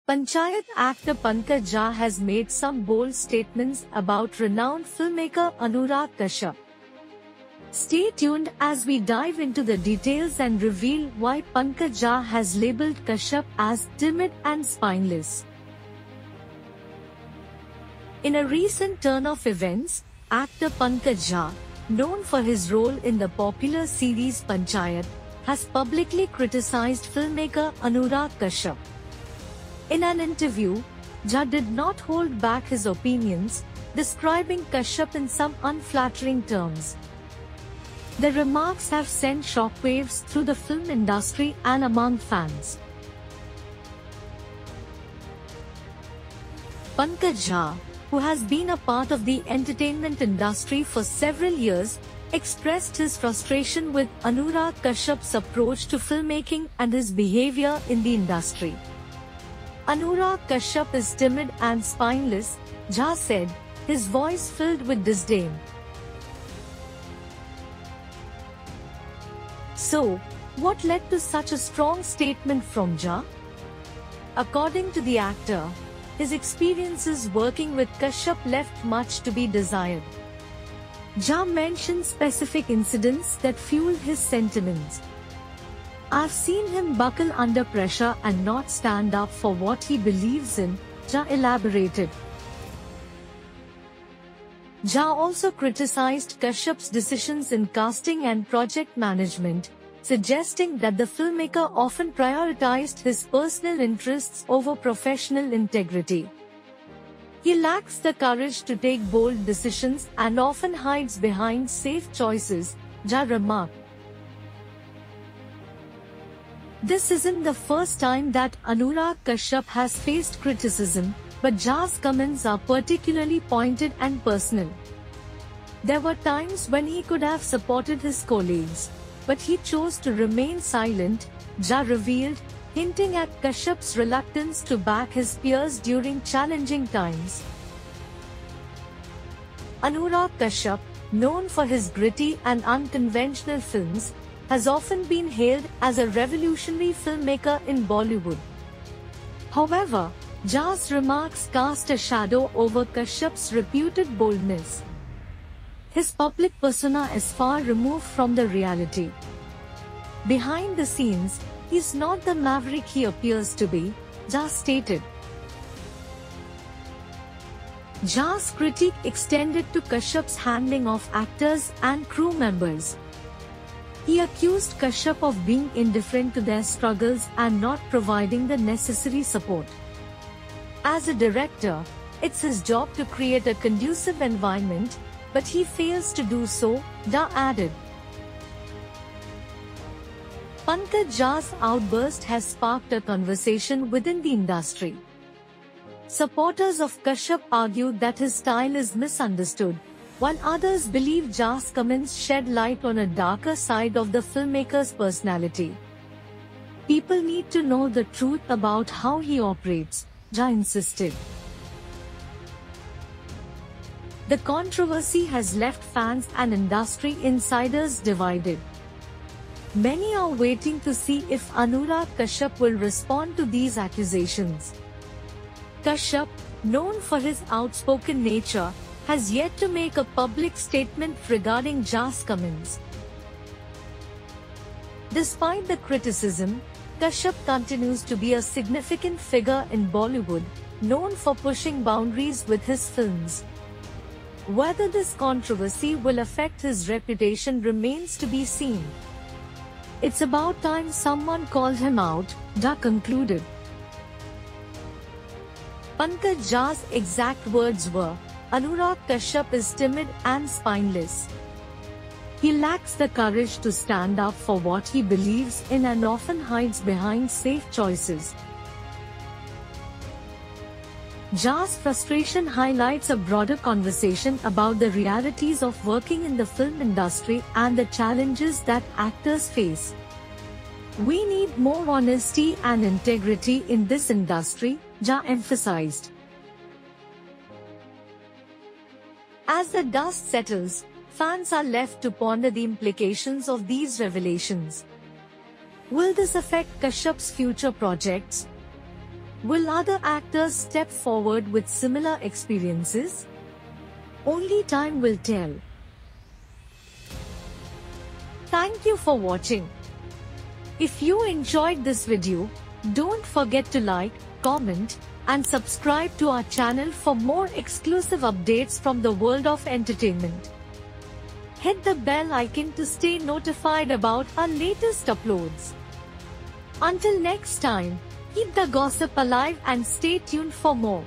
Panchayat actor Pankaj Jha has made some bold statements about renowned filmmaker Anurag Kashyap. Stay tuned as we dive into the details and reveal why Pankaj Jha has labelled Kashyap as timid and spineless. In a recent turn of events, actor Pankaj Jha, known for his role in the popular series Panchayat, has publicly criticized filmmaker Anurag Kashyap. In an interview, Jha did not hold back his opinions, describing Kashyap in some unflattering terms. The remarks have sent shockwaves through the film industry and among fans. Pankaj Jha, who has been a part of the entertainment industry for several years, expressed his frustration with Anurag Kashyap's approach to filmmaking and his behavior in the industry. Anurag Kashyap is timid and spineless, Jha said, his voice filled with disdain. So, what led to such a strong statement from Jha? According to the actor, his experiences working with Kashyap left much to be desired. Jha mentioned specific incidents that fueled his sentiments. "I've seen him buckle under pressure and not stand up for what he believes in," Jha elaborated. Jha also criticized Kashyap's decisions in casting and project management, suggesting that the filmmaker often prioritized his personal interests over professional integrity. He lacks the courage to take bold decisions and often hides behind safe choices, Jha remarked. This isn't the first time that Anurag Kashyap has faced criticism, but Jha's comments are particularly pointed and personal. There were times when he could have supported his colleagues, but he chose to remain silent, Jha revealed, hinting at Kashyap's reluctance to back his peers during challenging times. Anurag Kashyap, known for his gritty and unconventional films, has often been hailed as a revolutionary filmmaker in Bollywood. However, Jha's remarks cast a shadow over Kashyap's reputed boldness. His public persona is far removed from the reality. Behind the scenes, he's not the maverick he appears to be, Jha stated. Jha's critique extended to Kashyap's handling of actors and crew members. He accused Kashyap of being indifferent to their struggles and not providing the necessary support. As a director, it's his job to create a conducive environment, but he fails to do so, Jha added. Pankaj Jha's outburst has sparked a conversation within the industry. Supporters of Kashyap argue that his style is misunderstood, while others believe Jha's comments shed light on a darker side of the filmmaker's personality. "People need to know the truth about how he operates," Jha insisted. The controversy has left fans and industry insiders divided. Many are waiting to see if Anurag Kashyap will respond to these accusations. Kashyap, known for his outspoken nature, has yet to make a public statement regarding Jha's comments. Despite the criticism, Kashyap continues to be a significant figure in Bollywood, known for pushing boundaries with his films. Whether this controversy will affect his reputation remains to be seen. It's about time someone called him out, Jha concluded. Pankaj Jha's exact words were, "Anurag Kashyap is timid and spineless. He lacks the courage to stand up for what he believes in and often hides behind safe choices." Jha's frustration highlights a broader conversation about the realities of working in the film industry and the challenges that actors face. "We need more honesty and integrity in this industry," Jha emphasized. As the dust settles, fans are left to ponder the implications of these revelations. Will this affect Kashyap's future projects? Will other actors step forward with similar experiences? Only time will tell. Thank you for watching. If you enjoyed this video, don't forget to like, comment, and subscribe to our channel for more exclusive updates from the world of entertainment. Hit the bell icon to stay notified about our latest uploads. Until next time, keep the gossip alive and stay tuned for more.